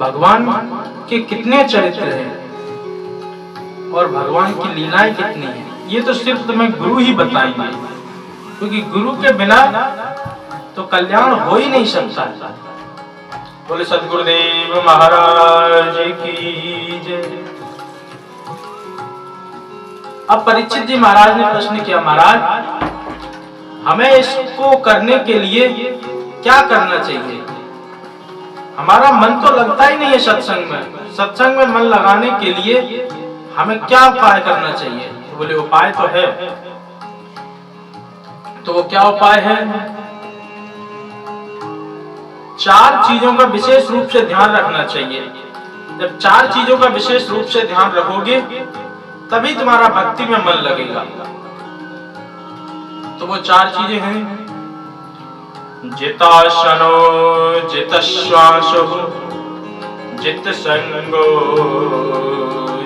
भगवान के कितने चरित्र हैं और भगवान की लीलाएं कितनी हैं, ये तो सिर्फ तुम्हें गुरु ही बताएंगे, क्योंकि गुरु के बिना तो कल्याण हो ही नहीं सकता। बोले सद्गुरुदेव महाराज की जय। अब परीक्षित जी महाराज ने प्रश्न किया, महाराज हमें इसको करने के लिए क्या करना चाहिए? हमारा मन तो लगता ही नहीं है सत्संग में। सत्संग में मन लगाने के लिए हमें क्या उपाय करना चाहिए? तो बोले उपाय तो है। तो वो क्या उपाय है? 4 चीजों का विशेष रूप से ध्यान रखना चाहिए। जब 4 चीजों का विशेष रूप से ध्यान रखोगे तभी तुम्हारा भक्ति में मन लगेगा। तो वो 4 चीजें हैं, जिताशनो जितश्वासो जितसंगो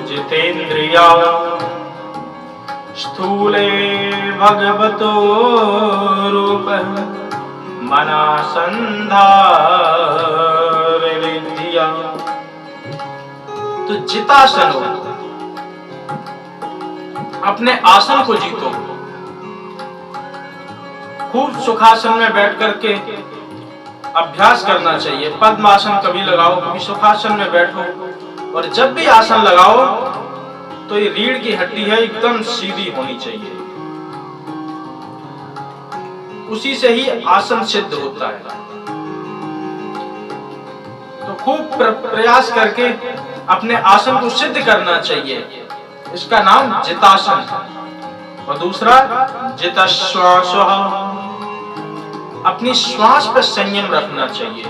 जितेन्द्रिया स्थूले भगवतो रूपः मनासंधारिया। तो जितासनो, अपने आसन को जीतो। खूब सुखासन में बैठ करके अभ्यास करना चाहिए। पद्मासन कभी लगाओ, कभी सुखासन में बैठो, और जब भी आसन लगाओ तो ये रीढ़ की हड्डी है एकदम सीधी होनी चाहिए, उसी से ही आसन सिद्ध होता है। तो खूब प्रयास करके अपने आसन को सिद्ध करना चाहिए। इसका नाम जितासन। और दूसरा जितश्वास, अपनी श्वास पर संयम रखना चाहिए।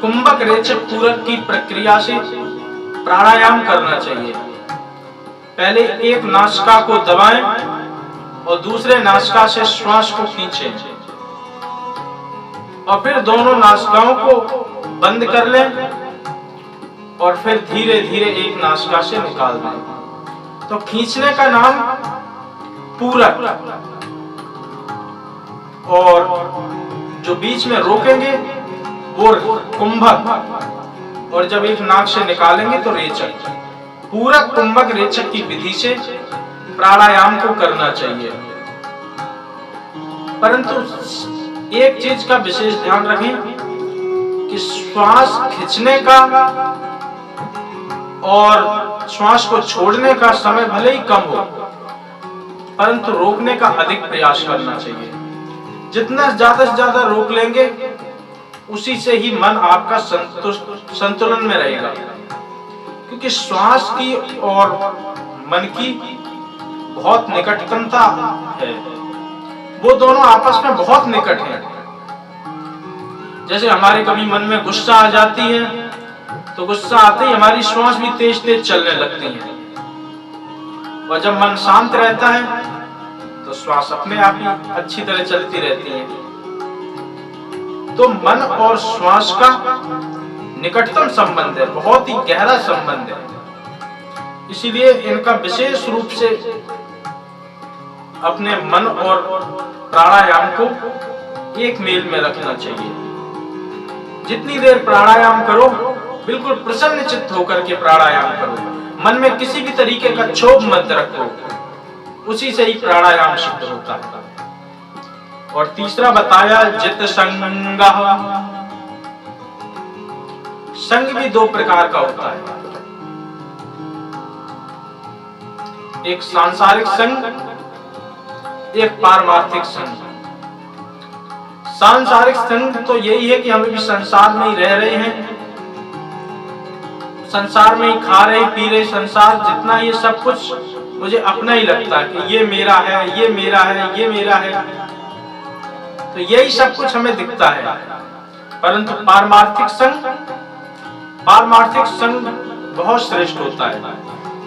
कुंभक रेचक पूरक की प्रक्रिया से प्राणायाम करना चाहिए। पहले एक नासिका को दबाएं और दूसरे नासिका से श्वास को खींचें, और फिर दोनों नासिकाओं को बंद कर लें और फिर धीरे धीरे एक नासिका से निकाल दें। तो खींचने का नाम पूरक, और जो बीच में रोकेंगे वो कुंभक, और जब एक नाक से निकालेंगे तो रेचक। पूरक, कुंभक, रेचक की विधि से प्राणायाम को करना चाहिए। परंतु एक चीज का विशेष ध्यान रखें कि श्वास खींचने का और श्वास को छोड़ने का समय भले ही कम हो, परंतु रोकने का अधिक प्रयास करना चाहिए। जितना ज्यादा से ज्यादा रोक लेंगे उसी से ही मन आपका संतुलन में रहेगा, क्योंकि श्वास की और मन की बहुत निकटता है। वो दोनों आपस में बहुत निकट हैं। जैसे हमारे कभी मन में गुस्सा आ जाती है तो गुस्सा आते ही हमारी श्वास भी तेज तेज चलने लगती है, और जब मन शांत रहता है तो श्वास अपने आप ही अच्छी तरह चलती रहती है। तो मन और श्वास का निकटतम संबंध है, बहुत ही गहरा संबंध है। इसीलिए इनका विशेष रूप से अपने मन और प्राणायाम को एक मेल में रखना चाहिए। जितनी देर प्राणायाम करो बिल्कुल प्रसन्न चित्त होकर के प्राणायाम करो। मन में किसी भी तरीके का क्षोभ मत रखो, उसी से ही प्राणायाम सिद्ध होता है। और तीसरा बताया जित संग। संग भी 2 प्रकार का होता है, एक सांसारिक संग, एक पारमार्थिक संग। सांसारिक संग तो यही है कि हम भी संसार में ही रह रहे हैं, संसार में ही खा रहे पी रहे, संसार जितना ये सब कुछ मुझे अपना ही लगता है कि ये मेरा है, ये मेरा है, ये मेरा है, तो यही सब कुछ हमें दिखता है। परंतु पारमार्थिक संग बहुत श्रेष्ठ होता है।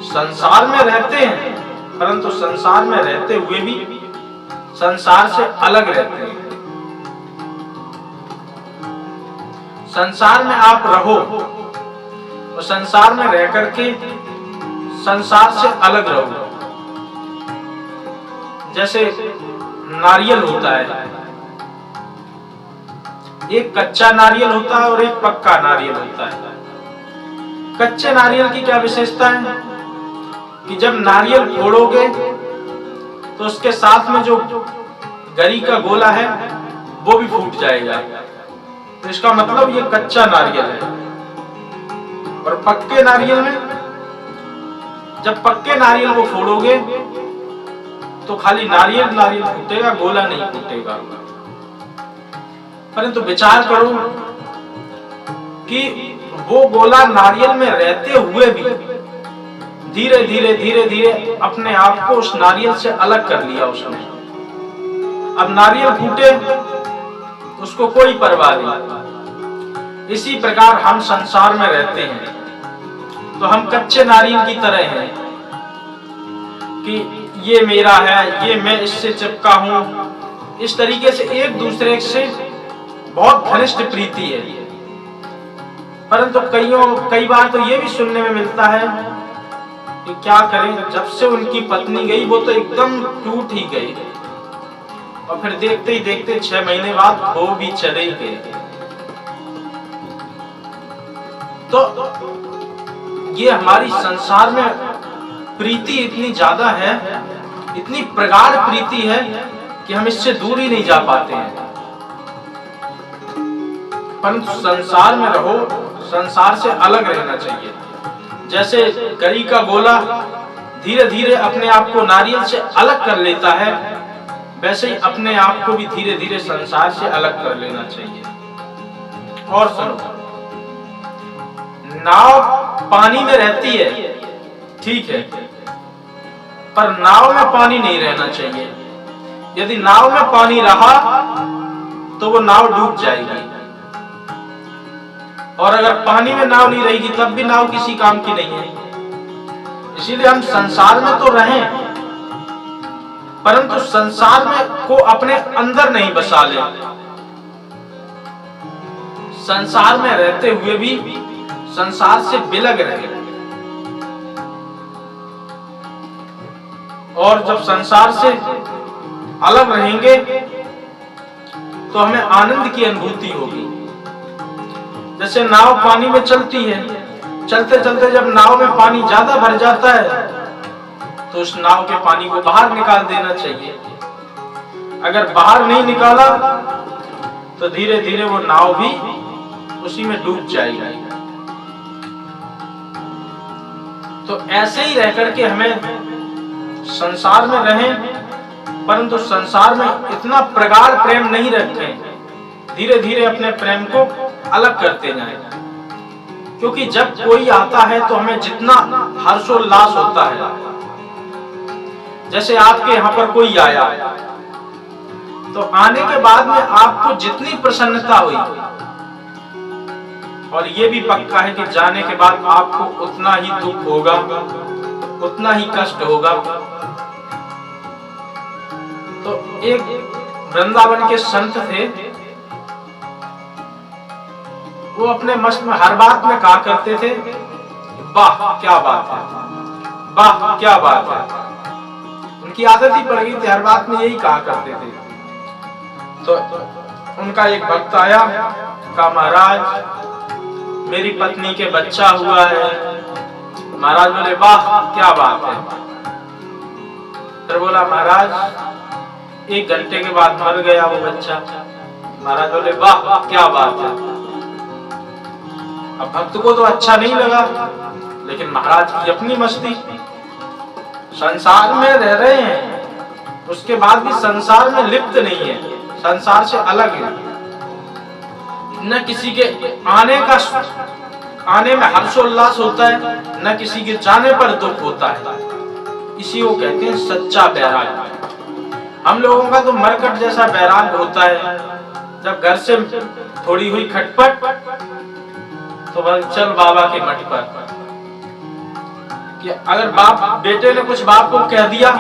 संसार में रहते हैं परंतु संसार में रहते हुए भी संसार से अलग रहते हैं। संसार में आप रहो और संसार में रह करके संसार से अलग रहो। जैसे नारियल होता है, एक कच्चा नारियल होता है और एक पक्का नारियल होता है। कच्चे नारियल की क्या विशेषता है कि जब नारियल फोड़ोगे तो उसके साथ में जो गरी का गोला है वो भी फूट जाएगा, तो इसका मतलब ये कच्चा नारियल है। और पक्के नारियल में जब पक्के नारियल को फोड़ोगे तो खाली नारियल नारियल फूटेगा, गोला नहीं फूटेगा। परंतु विचार करो कि वो गोला नारियल में रहते हुए भी धीरे धीरे धीरे धीरे अपने आप को उस नारियल से अलग कर लिया उसने। अब नारियल फूटे उसको कोई परवाह नहीं। इसी प्रकार हम संसार में रहते हैं तो हम कच्चे नारियल की तरह हैं कि ये मेरा है, ये मैं इससे चिपका हूं। इस तरीके से एक दूसरे से बहुत घनिष्ठ प्रीति है। परंतु कई बार तो ये भी सुनने में मिलता है कि क्या करें, जब से उनकी पत्नी गई वो तो एकदम टूट ही गई और फिर देखते ही देखते 6 महीने बाद वो भी चले ही गए। तो ये हमारी संसार में प्रीति इतनी ज्यादा है, इतनी प्रगाढ़ प्रीति है कि हम इससे दूर ही नहीं जा पाते हैं। परंतु संसार में रहो, संसार से अलग रहना चाहिए। जैसे गरी का गोला धीरे धीरे अपने आप को नारियल से अलग कर लेता है, वैसे ही अपने आप को भी धीरे धीरे संसार से अलग कर लेना चाहिए। और सुनो, नाव पानी में रहती है, ठीक है, पर नाव में पानी नहीं रहना चाहिए। यदि नाव में पानी रहा तो वो नाव डूब जाएगी, और अगर पानी में नाव नहीं रहेगी तब भी नाव किसी काम की नहीं है। इसीलिए हम संसार में तो रहें, परंतु संसार में को अपने अंदर नहीं बसा ले। संसार में रहते हुए भी संसार से बिलग रहे। और जब संसार से अलग रहेंगे तो हमें आनंद की अनुभूति होगी। जैसे नाव पानी में चलती है, चलते चलते जब नाव में पानी ज्यादा भर जाता है तो उस नाव के पानी को बाहर निकाल देना चाहिए। अगर बाहर नहीं निकाला तो धीरे धीरे वो नाव भी उसी में डूब जाएगी। तो ऐसे ही रह करके हमें संसार में रहें, परंतु संसार में इतना प्रगाढ़ प्रेम नहीं रखें। धीरे धीरे अपने प्रेम को अलग करते जाएं, क्योंकि जब कोई आता है तो हमें जितना हर्षोल्लास होता है, जैसे आपके यहाँ पर कोई आया तो आने के बाद में आपको जितनी प्रसन्नता हुई, और ये भी पक्का है कि जाने के बाद आपको उतना ही दुख होगा, उतना ही कष्ट होगा। तो एक वृंदावन के संत थे, वो अपने मस्त में हर बात में कहा करते थे, वाह क्या बात है, वाह क्या बात है। उनकी आदत ही पड़ गई थी, हर बात में यही कहा करते थे। तो उनका एक भक्त आया, कहा महाराज मेरी पत्नी के बच्चा हुआ है। महाराज बोले वाह क्या बात है। फिर बोला महाराज 1 घंटे के बाद मर गया वो बच्चा। महाराज बोले वाह क्या बात है। अब भक्त को तो अच्छा नहीं लगा, लेकिन महाराज की अपनी मस्ती। संसार में रह रहे हैं, उसके बाद भी संसार में लिप्त नहीं है, संसार से अलग है। न किसी के आने में हर्षोल्लास होता है, न किसी के जाने पर दुख होता है। इसी को कहते हैं सच्चा बैराग। हम लोगों का तो मरकट जैसा बैराग होता है। जब घर से थोड़ी हुई खटपट तो चल बाबा के मठ पर। कि अगर बाप बेटे ने कुछ बाप को कह दिया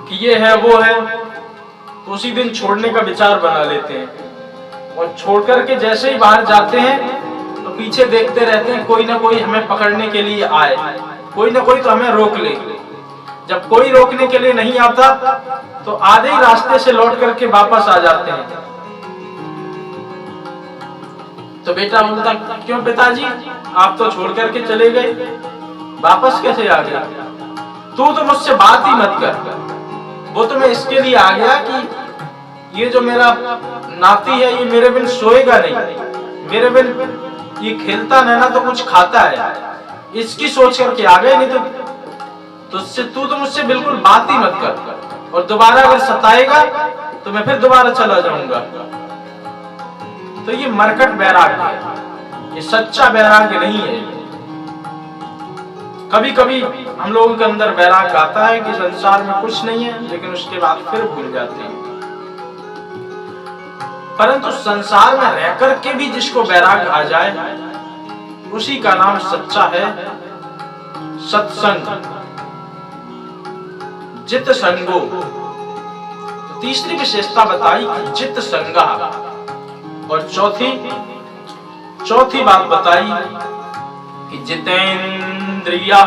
कि ये है वो है, तो उसी दिन छोड़ने का विचार बना लेते हैं, और छोड़ करके जैसे ही बाहर जाते हैं तो पीछे देखते रहते हैं कोई ना कोई हमें पकड़ने के लिए आए, कोई ना कोई तो हमें रोक ले। जब कोई रोकने के लिए नहीं आता तो आधे ही रास्ते से लौट करके वापस आ जाते हैं। तो बेटा बोलता, क्यों पिताजी, आप तो छोड़ करके चले गए, वापस कैसे आ गए? तू तो मुझसे बात ही मत कर। वो तो मैं इसके लिए आ गया कि ये जो मेरा नाती है ये मेरे बिन सोएगा नहीं, मेरे बिन ये खेलता नहीं ना तो कुछ खाता है, इसकी सोच करके आ गए। नहीं तो तू तो मुझसे बिल्कुल बात ही मत कर, और दोबारा अगर सताएगा तो मैं फिर दोबारा चला जाऊंगा। तो ये मरकट वैराग्य है, ये सच्चा वैराग्य नहीं है। कभी कभी हम लोगों के अंदर वैराग्य आता है कि संसार में कुछ नहीं है, लेकिन उसके बाद फिर भूल जाते हैं। परंतु संसार में रह करके भी जिसको वैराग्य आ जाए, उसी का नाम सच्चा है सत्संग, जित संगो। तो तीसरी विशेषता बताई कि जित संगा, और चौथी बात बताई कि जितेंद्रिया,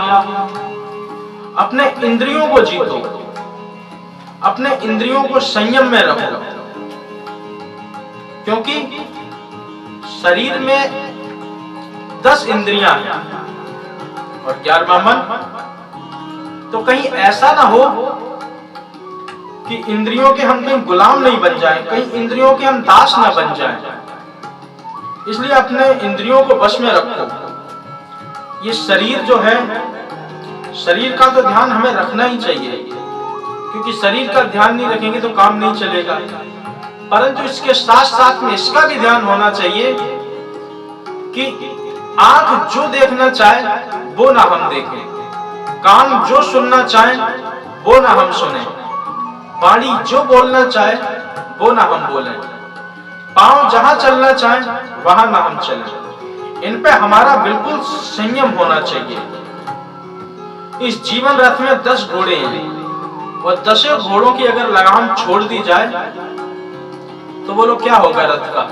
अपने इंद्रियों को जीतो, अपने इंद्रियों को संयम में रखो, क्योंकि शरीर में 10 इंद्रियां हैं और 11वां मन। तो कहीं ऐसा ना हो कि इंद्रियों के हम कहीं गुलाम नहीं बन जाएं, कहीं इंद्रियों के हम दास ना बन जाएं। इसलिए अपने इंद्रियों को वश में रखो। ये शरीर जो है, शरीर का तो ध्यान हमें रखना ही चाहिए, क्योंकि शरीर का ध्यान नहीं रखेंगे तो काम नहीं चलेगा। परंतु इसके साथ साथ में इसका भी ध्यान होना चाहिए कि आंख जो देखना चाहे वो ना हम देखें, कान जो सुनना चाहे वो ना हम सुने, वाणी जो बोलना चाहे वो ना हम बोलें, पांव जहां चलना चाहे वहां ना हम चलें। इन पे हमारा बिल्कुल संयम होना चाहिए। इस जीवन रथ में 10 घोड़े हैं, और 10 घोड़ों की अगर लगाम छोड़ दी जाए तो बोलो क्या होगा रथ का?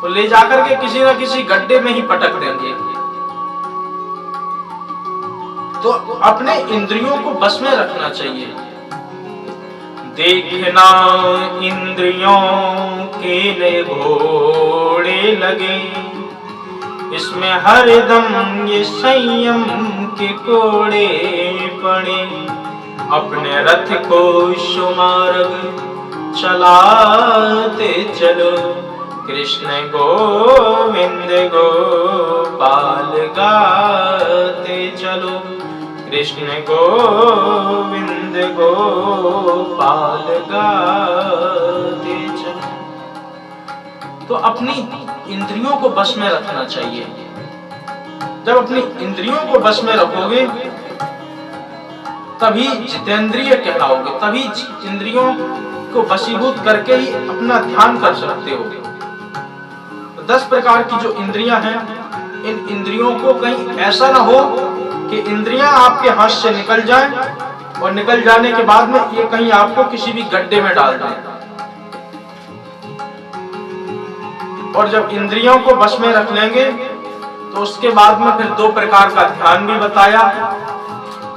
वो ले जाकर के किसी ना किसी गड्ढे में ही पटक देंगे। तो अपने इंद्रियों को बस में रखना चाहिए। देखना इंद्रियों के नए घोड़े लगे, इसमें हरदम ये संयम के कोड़े पड़े। अपने रथ को सुमार्ग चलाते चलो, कृष्ण गोविंद गोपाल गाते चलो, कृष्ण गोविंद गोपाल गाते चलो। तो अपनी इंद्रियों को बस में रखना चाहिए। जब अपनी इंद्रियों को बस में रखोगे तभी जितेंद्रिय कहलाओगे, तभी इंद्रियों को वशीभूत करके ही अपना ध्यान कर सकते हो। 10 प्रकार की जो इंद्रियां हैं, इन इंद्रियों को कहीं ऐसा ना हो कि इंद्रियां आपके हाथ से निकल जाएं और निकल जाने के बाद में ये कहीं आपको किसी भी गड्ढे में डाल दें। और जब इंद्रियों को वश में रख लेंगे तो उसके बाद में फिर 2 प्रकार का ध्यान भी बताया।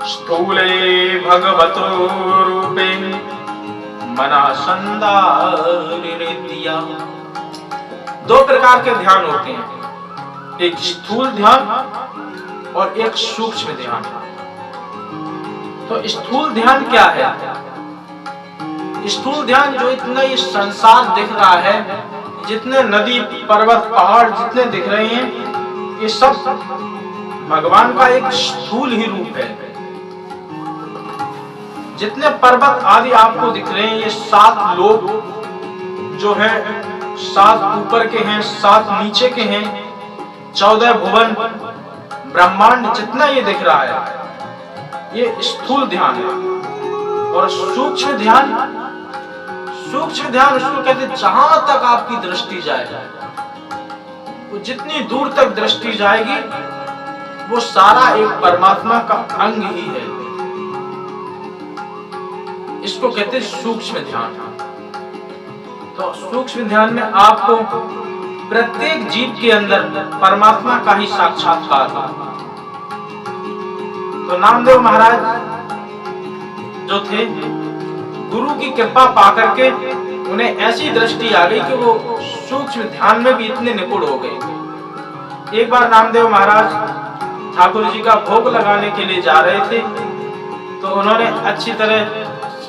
स्थूले भगवतो रूपे मनासंदारित्या। 2 प्रकार के ध्यान होते हैं, एक स्थूल ध्यान और एक सूक्ष्म ध्यान। तो स्थूल ध्यान क्या है? स्थूल ध्यान जो इतना ये संसार दिख रहा है, जितने नदी पर्वत पहाड़ जितने दिख रहे हैं, ये सब भगवान का एक स्थूल ही रूप है। जितने पर्वत आदि आपको दिख रहे हैं, ये 7 लोक जो है, 7 ऊपर के हैं, 7 नीचे के हैं, 14 भुवन ब्रह्मांड जितना ये दिख रहा है, ये स्थूल ध्यान है। और सूक्ष्म ध्यान, सूक्ष्म ध्यान उसको कहते हैं जहां तक आपकी दृष्टि जाए, वो जितनी दूर तक दृष्टि जाएगी वो सारा एक परमात्मा का अंग ही है। इसको कहते हैं सूक्ष्म ध्यान। तो सूक्ष्म ध्यान में आपको प्रत्येक जीव के अंदर परमात्मा का ही साक्षात्कार हो। तो नामदेव महाराज जो थे, गुरु की कृपा पाकर के उन्हें ऐसी दृष्टि आ गई कि वो सूक्ष्म ध्यान में भी इतने निपुण हो गए। एक बार नामदेव महाराज ठाकुर जी का भोग लगाने के लिए जा रहे थे, तो उन्होंने अच्छी तरह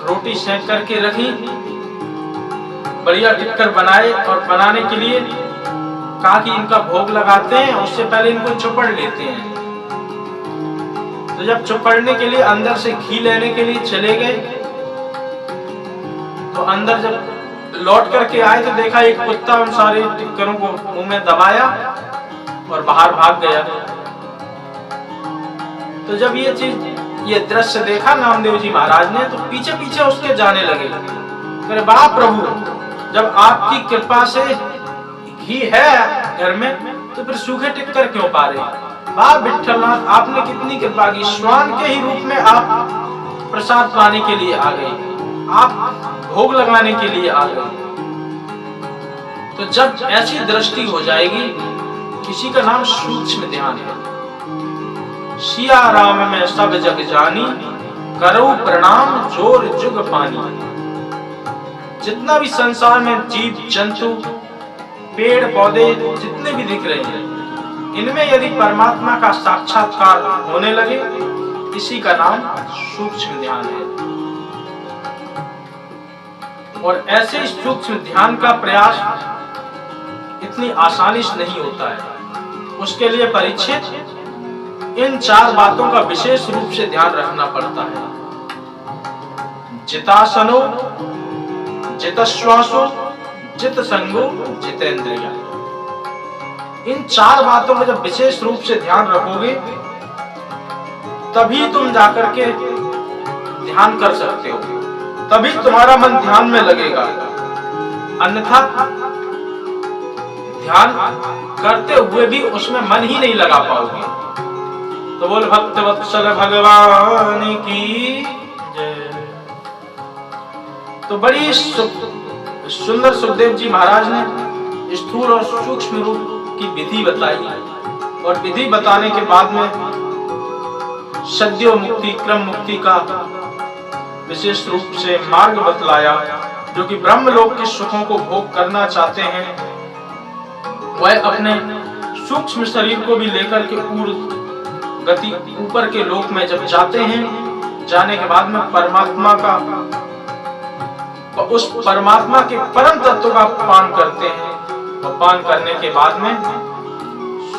रोटी सेक करके रखी, बढ़िया टिक्कर बनाए और बनाने के लिए कहा कि इनका भोग लगाते हैं, उससे पहले इनको चुपड़ लेते हैं। तो जब चुपड़ने के लिए अंदर से घी लेने के लिए चले गए, तो अंदर जब लौट करके आए तो देखा एक कुत्ता उन सारे टिक्करों को मुंह में दबाया और बाहर भाग गया। तो जब ये दृश्य देखा नामदेव जी महाराज ने, तो पीछे पीछे उसके जाने लगे। अरे वाह प्रभु, जब आपकी कृपा से घी है घर में, तो फिर सूखे टिक्कर क्यों पा रहे? वाह विठ्ठलनाथ, आपने कितनी कृपा की, श्वान के ही रूप में आप प्रसाद पाने के लिए आ गए, आप भोग लगाने के लिए आ गए। तो जब ऐसी दृष्टि हो जाएगी, किसी का नाम सूक्ष्म ध्यान है। सिया राम में सब जग जानी, करो प्रणाम जोर जुग पानी। जितना भी संसार में जीव जंतु पेड़ पौधे जितने भी दिख रहे हैं, इनमें यदि परमात्मा का साक्षात्कार होने लगे, इसी का नाम सूक्ष्म ध्यान है। और ऐसे सूक्ष्म ध्यान का प्रयास इतनी आसानी से नहीं होता है। उसके लिए परीक्षित इन 4 बातों का विशेष रूप से ध्यान रखना पड़ता है। जितासनो, जितश्वासो, जित संगो, जितेंद्रिया। इन 4 बातों का जब विशेष रूप से ध्यान रखोगे, तभी तुम जाकर के ध्यान कर सकते हो, तभी तुम्हारा मन ध्यान में लगेगा। अन्यथा ध्यान करते हुए भी उसमें मन ही नहीं लगा पाओगे। तो बोल भक्त वत्सल भगवान की जय। तो बड़ी सुंदर सुखदेव जी महाराज ने स्थूल और सूक्ष्म रूप की विधि बताई, और विधि बताने के बाद में सद्यो मुक्ति क्रम मुक्ति का विशेष रूप से मार्ग बतलाया। जो कि ब्रह्मलोक के सुखों को भोग करना चाहते हैं, वह अपने सूक्ष्म शरीर को भी लेकर के पूर्ण गति ऊपर के लोक में जब जाते हैं, जाने के बाद में परमात्मा का, उस परमात्मा के परम तत्व का पान करते हैं। और पान करने के बाद में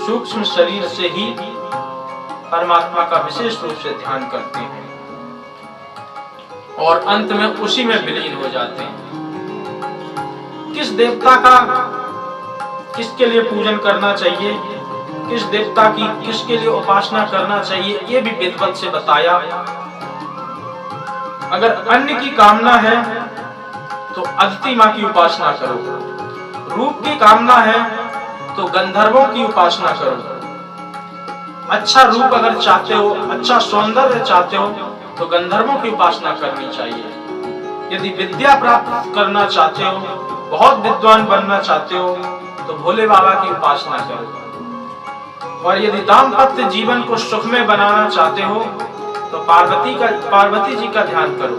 सूक्ष्म शरीर से ही परमात्मा का विशेष रूप से ध्यान करते हैं, और अंत में उसी में विलीन हो जाते हैं। किस देवता का किसके लिए पूजन करना चाहिए, किस देवता की किसके लिए उपासना करना चाहिए, ये भी विद्वत से बताया। अगर अन्न की कामना है तो अदिति माँ की उपासना करो, रूप की कामना है तो गंधर्वों की उपासना करो, अच्छा रूप अगर चाहते हो, अच्छा सौंदर्य चाहते हो, तो गंधर्वों की उपासना करनी चाहिए। यदि विद्या प्राप्त करना चाहते हो, बहुत विद्वान बनना चाहते हो, तो भोले बाबा की उपासना करो। और यदि दाम्पत्य जीवन को सुखमय बनाना चाहते हो, तो पार्वती जी का ध्यान करो।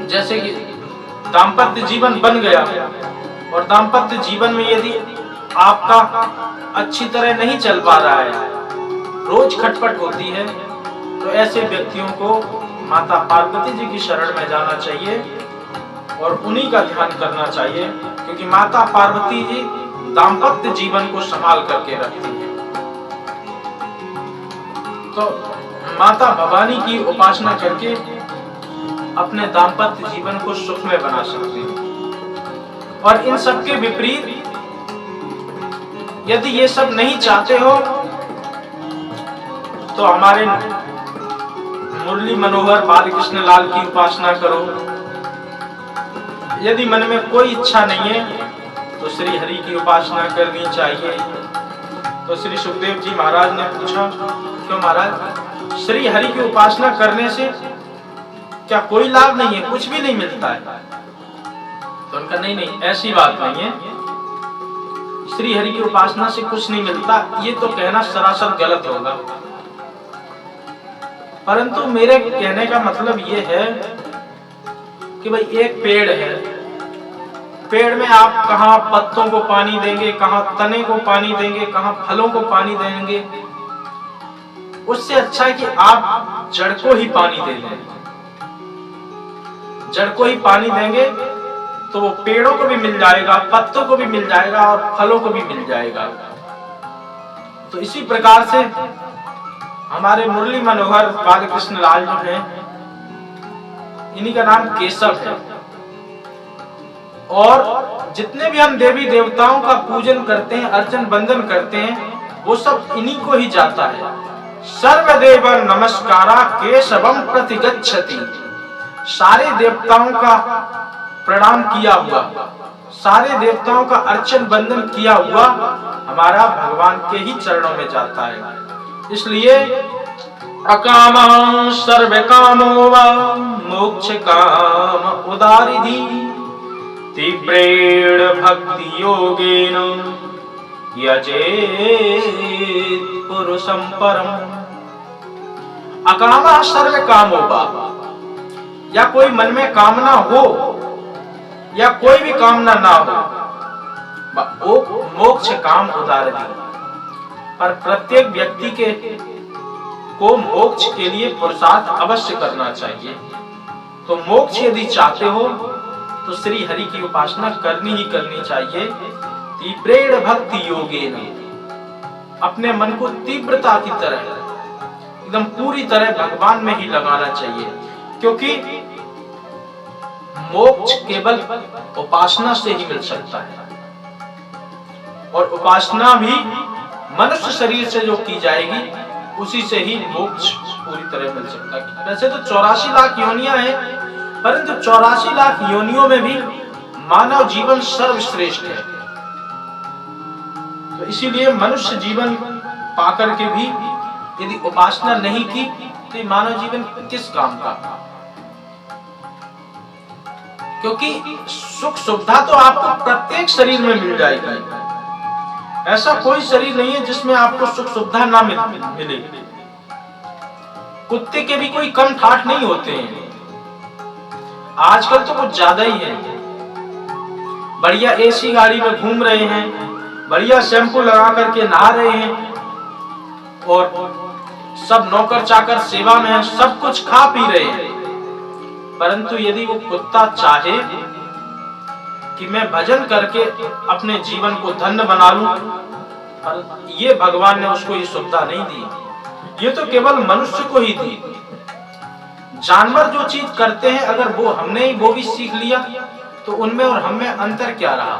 जैसे कि दाम्पत्य जीवन बन गया, और दाम्पत्य जीवन में यदि आपका अच्छी तरह नहीं चल पा रहा है, रोज खटपट होती है, तो ऐसे व्यक्तियों को माता पार्वती जी की शरण में जाना चाहिए और उन्हीं का ध्यान करना चाहिए, क्योंकि माता पार्वती जी दाम्पत्य जीवन को संभाल करके रखती है। तो माता भवानी की उपासना करके अपने दाम्पत्य जीवन को सुखमय बना सकते हैं। और इन सब के विपरीत यदि ये सब नहीं चाहते हो, तो हमारे मुरली मनोहर बालकृष्ण लाल की उपासना करो। यदि मन में कोई इच्छा नहीं है, तो श्री हरि की उपासना करनी चाहिए। तो श्री सुखदेव जी महाराज ने पूछा, क्यों महाराज, श्री हरि की उपासना करने से क्या कोई लाभ नहीं है, कुछ भी नहीं मिलता है? तो उनका नहीं, ऐसी बात नहीं है, श्री हरि की उपासना से कुछ नहीं मिलता, ये तो कहना सरासर गलत होगा। परंतु मेरे कहने का मतलब ये है कि भाई एक पेड़ है, पेड़ में आप कहाँ पत्तों को पानी देंगे, कहाँ तने को पानी देंगे, कहाँ फलों को पानी देंगे। उससे अच्छा है कि आप जड़ को ही पानी दे दें। जड़ को ही पानी देंगे तो वो पेड़ों को भी मिल जाएगा, पत्तों को भी मिल जाएगा और फलों को भी मिल जाएगा। तो इसी प्रकार से हमारे मुरली मनोहर बालकृष्ण लाल जो है, इन्हीं का नाम केशव है। और जितने भी हम देवी देवताओं का पूजन करते हैं, अर्चन बंदन करते हैं, वो सब इन्हीं को ही जाता है। सर्वदेव नमस्कारा केशवम प्रतिगच्छति। सारे देवताओं का प्रणाम किया हुआ, सारे देवताओं का अर्चन बंदन किया हुआ हमारा भगवान के ही चरणों में जाता है। इसलिए अकामः सर्व कामो वा मोक्ष काम उदारिधि तीव्रेण भक्ति योगेन यजेत पुरुषं परम। अकामः सर्व कामो वा, या कोई मन में कामना हो या कोई भी कामना ना हो, वो मोक्ष काम उदारिधि। पर प्रत्येक व्यक्ति को मोक्ष के लिए पुरुषार्थ अवश्य करना चाहिए। तो मोक्ष यदि चाहते हो तो श्री हरि की उपासना करनी ही करनी चाहिए। तीव्रेण भक्ति योगेन, अपने मन को तीव्रता की तरह, एकदम पूरी तरह भगवान में ही लगाना चाहिए, क्योंकि मोक्ष केवल उपासना से ही मिल सकता है। और उपासना भी मनुष्य शरीर से जो की जाएगी उसी से ही मोक्ष पूरी तरह मिल सकता है। वैसे तो 84 लाख योनियां हैं, परंतु 84 लाख योनियों में भी मानव जीवन सर्वश्रेष्ठ है। तो इसीलिए मनुष्य जीवन पाकर के भी यदि उपासना नहीं की तो ये मानव जीवन किस काम का। क्योंकि सुख सुविधा तो आपको प्रत्येक शरीर में मिल जाएगी। ऐसा कोई शरीर नहीं है जिसमें आपको सुख सुविधा ना मिले। कुत्ते के भी कोई कम ठाठ नहीं होते हैं, आजकल तो कुछ ज्यादा ही है। बढ़िया एसी गाड़ी में घूम रहे हैं, बढ़िया शैम्पू लगा करके नहा रहे हैं, और सब नौकर चाकर सेवा में है, सब कुछ खा पी रहे हैं। परंतु यदि वो कुत्ता चाहे कि मैं भजन करके अपने जीवन को धन्य बना लूं, पर ये भगवान ने उसको ये सुविधा नहीं दी। ये तो केवल मनुष्य को ही दी। जानवर जो चीज करते हैं, अगर हमने ही वो भी सीख लिया तो उनमें और हमें अंतर क्या रहा।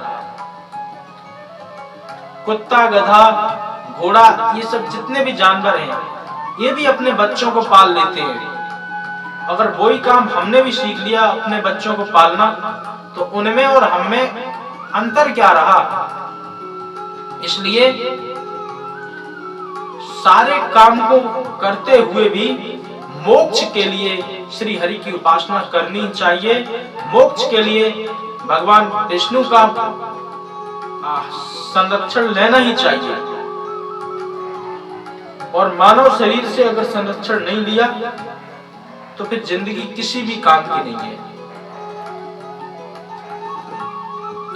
कुत्ता, गधा, घोड़ा, ये सब जितने भी जानवर हैं, ये भी अपने बच्चों को पाल लेते हैं। अगर वही काम हमने भी सीख लिया अपने बच्चों को पालना, तो उनमें और हमें अंतर क्या रहा। इसलिए सारे काम को करते हुए भी मोक्ष के लिए श्री हरि की उपासना करनी चाहिए। मोक्ष के लिए भगवान विष्णु का संरक्षण लेना ही चाहिए। और मानव शरीर से अगर संरक्षण नहीं लिया तो फिर जिंदगी किसी भी काम की नहीं है।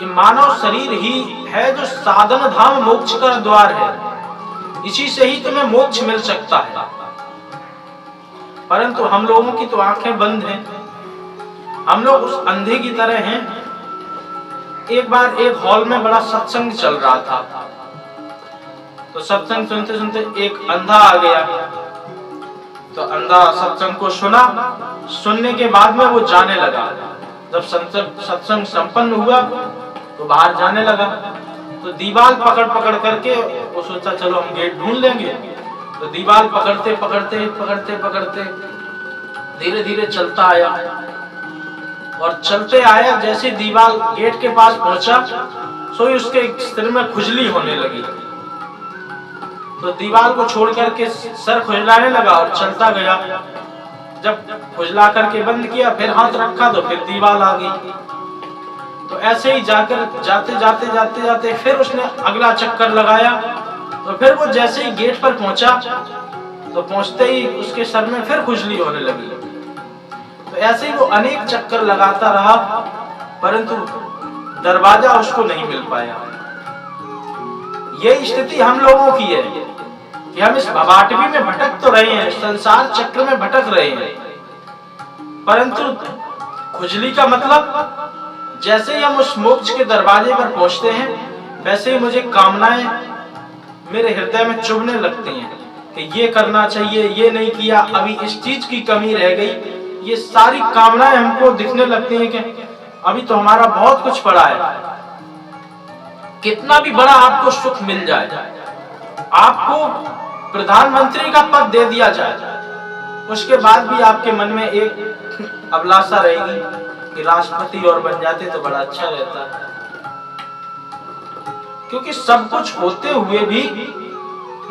ये मानव शरीर ही है जो साधन धाम मोक्ष का द्वार है। इसी से ही तुम्हें मोक्ष मिल सकता है। परंतु हम लोगों की तो आंखें बंद हैं, हम लोग उस अंधे की तरह हैं। एक बार एक हॉल में बड़ा सत्संग चल रहा था, तो सत्संग सुनते सुनते एक अंधा आ गया। तो अंधा सत्संग को सुना, सुनने के बाद में वो जाने लगा। जब सत्संग संपन्न हुआ तो बाहर जाने लगा। तो दीवार पकड़ पकड़ करके वो सोचा चलो हम गेट ढूंढ लेंगे। तो दीवार पकड़ते पकड़ते पकड़ते पकड़ते धीरे धीरे चलता आया, और चलते आया जैसे दीवार गेट के पास पहुंचा, सोई उसके सिर में खुजली होने लगी। तो दीवार को छोड़ करके सर खुजलाने लगा और चलता गया। जब खुजला करके बंद किया, फिर हाथ रखा तो फिर दीवार आ गई। तो ऐसे ही जाकर जाते जाते जाते जाते फिर उसने अगला चक्कर लगाया। तो फिर वो जैसे ही गेट पर पहुंचा, तो पहुंचते ही उसके सर में फिर खुजली होने लगी। तो ऐसे ही वो अनेक चक्कर लगाता रहा, परंतु दरवाजा उसको नहीं मिल पाया। यही स्थिति हम लोगों की है कि हम इस भवाटवी में भटक तो रहे हैं, संसार चक्र में भटक रहे हैं, परंतु खुजली का मतलब जैसे ही हम उस मोक्ष के दरवाजे पर पहुंचते हैं, वैसे ही मुझे कामनाएं मेरे हृदय में चुभने लगती हैं कि ये करना चाहिए, ये नहीं किया, अभी इस चीज की कमी रह गई। ये सारी कामनाएं हमको दिखने लगती हैं कि अभी तो हमारा बहुत कुछ पड़ा है। कितना भी बड़ा आपको सुख मिल जाए, आपको प्रधानमंत्री का पद दे दिया जाए, उसके बाद भी आपके मन में एक अभिलाषा रहेगी कि राष्ट्रपति और बन जाते तो बड़ा अच्छा रहता। क्योंकि सब कुछ होते हुए भी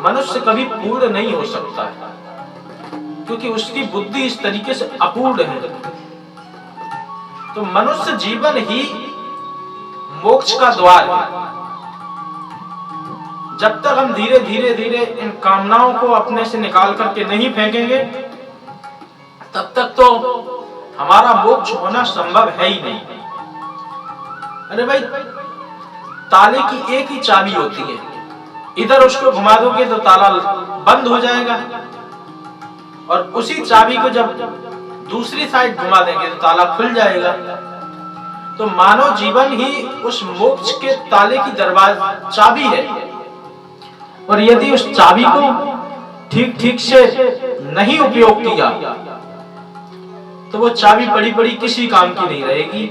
मनुष्य कभी पूर्ण नहीं हो सकता है, क्योंकि उसकी बुद्धि इस तरीके से अपूर्ण है। तो मनुष्य जीवन ही मोक्ष का द्वार है। जब तक हम धीरे धीरे धीरे इन कामनाओं को अपने से निकाल करके नहीं फेंकेंगे, तब तक तो हमारा मोक्ष होना संभव है ही नहीं। अरे भाई, ताले की एक ही चाबी होती है, इधर उसको घुमा दोगे तो ताला बंद हो जाएगा, और उसी चाबी को जब दूसरी साइड घुमा देंगे तो ताला खुल जाएगा। तो मानव जीवन ही उस मोक्ष के ताले की दरवाजा चाबी है, और यदि उस चाबी को ठीक ठीक से नहीं उपयोग किया तो वो चाबी पड़ी पड़ी किसी काम की नहीं रहेगी।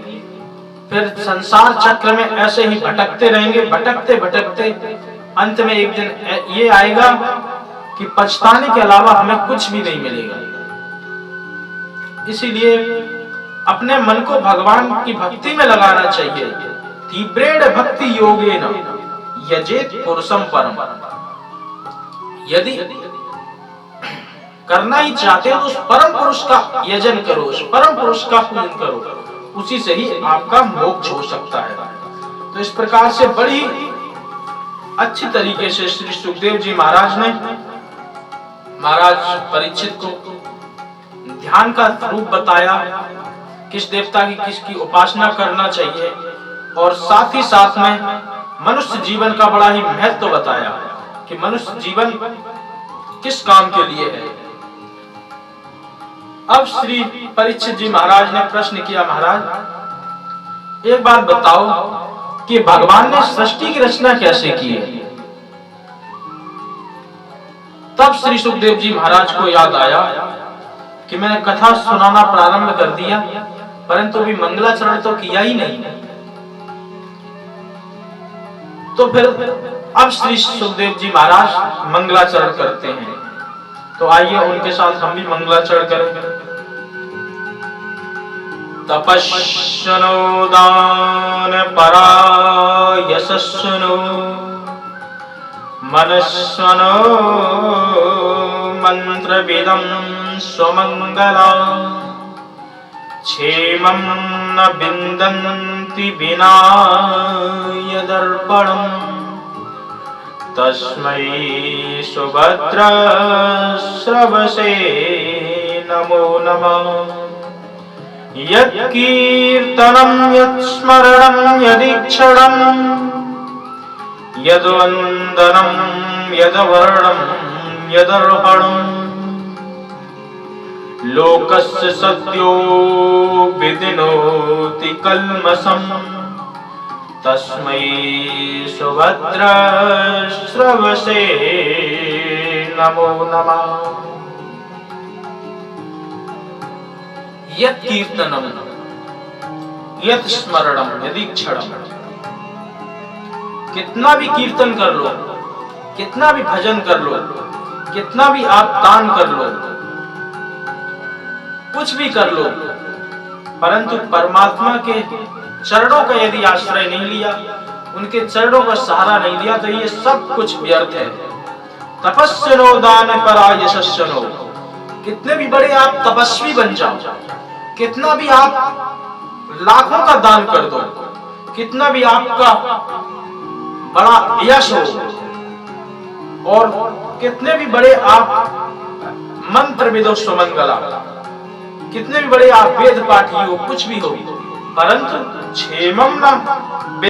फिर संसार चक्र में ऐसे ही भटकते रहेंगे, भटकते भटकते अंत में एक दिन ये आएगा कि पछताने के अलावा हमें कुछ भी नहीं मिलेगा। इसीलिए अपने मन को भगवान की भक्ति में लगाना चाहिए। तीव्रेण भक्ति योगेन यजेत पुरुषम परम। यदि करना ही चाहते हो तो उस परम पुरुष का यजन करो, उस परम पुरुष का पूजन करो, उसी से ही आपका मोक्ष हो सकता है। तो इस प्रकार से बड़ी अच्छी तरीके से श्री सुखदेव जी महाराज ने महाराज परीक्षित को ध्यान का रूप बताया, किस देवता की किसकी उपासना करना चाहिए, और साथ ही साथ में मनुष्य जीवन का बड़ा ही महत्व बताया कि मनुष्य जीवन किस काम के लिए है। अब श्री परीक्षित जी महाराज ने प्रश्न किया, महाराज एक बात बताओ कि भगवान ने सृष्टि की रचना कैसे की है। तब श्री सुखदेव जी महाराज को याद आया कि मैंने कथा सुनाना प्रारंभ कर दिया, परंतु अभी मंगलाचरण तो किया ही नहीं। तो फिर अब श्री सुखदेव जी महाराज मंगलाचरण करते हैं, तो आइए उनके साथ हम भी मंगलाचरण करें। तपस्सनो दान परा यशस्सनो मनस्सनो मंत्रविदं स्वमंगला क्षेमं न विन्दन्ति विना यदर्पणम् तस्मै सुभद्र श्रवसे नमो नमः। यत्कीर्तनं यत्स्मरणं यदीक्षणं यद्वन्दनं यद्वर्णं यदर्पणं लोकस्य सद्यो विदिनोति कल्मषम् तस्मै सुभद्र श्रवसे नमो नमः। यत् कीर्तनम यत् स्मरणम यदीक्षणम, कितना भी कीर्तन कर लो, कितना भी भजन कर लो, कितना भी आप दान कर लो, कुछ भी कर लो, परंतु परमात्मा के चरणों का यदि आश्रय नहीं लिया, उनके चरणों का सहारा नहीं लिया, तो ये सब कुछ व्यर्थ है। तपस्विनो दान परा यशस्विनो, कितने भी बड़े आप तपस्वी बन जाओ, कितना भी आप लाखों का दान कर दो, कितना भी आपका बड़ा यश हो, और कितने भी बड़े आप मंत्र विदो स्वमंगला, कितने भी बड़े आप वेद पाठी हो, कुछ भी हो, परंतु क्षेमम न